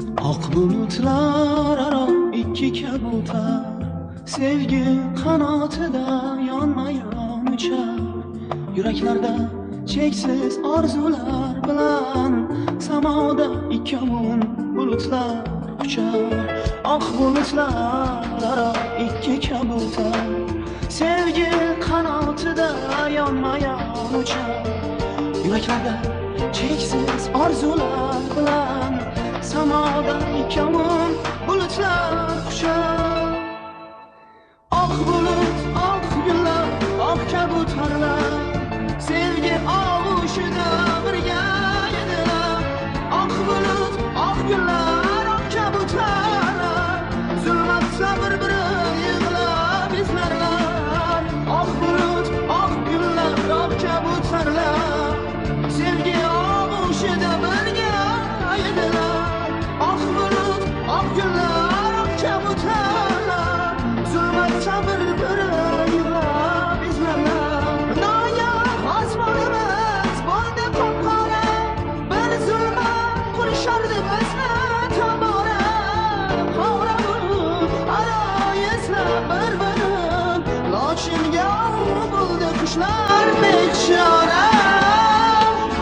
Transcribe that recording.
Ak bulutlar aro iki kabutar, sevgi qanotida yonma-yon uchar. Yuraklarda cheksiz orzular bilan samoda ikkovun bulutlar uchar. Ak bulutlar aro iki kabutar, sevgi qanotida yonma-yon uchar. Yuraklarda cheksiz orzular bilan samoda ikkovun bulutlar quchar. Oq bulut, oq gullar, oq kabutarlar, sevgi og'ushida birga edilar. Oq bulut, oq gullar, oq kabutarlar, zulmatda bir-birini yig'lab izlarlar. Oq bulut, oq gullar, oq kabutarlar, sevgi og'ushida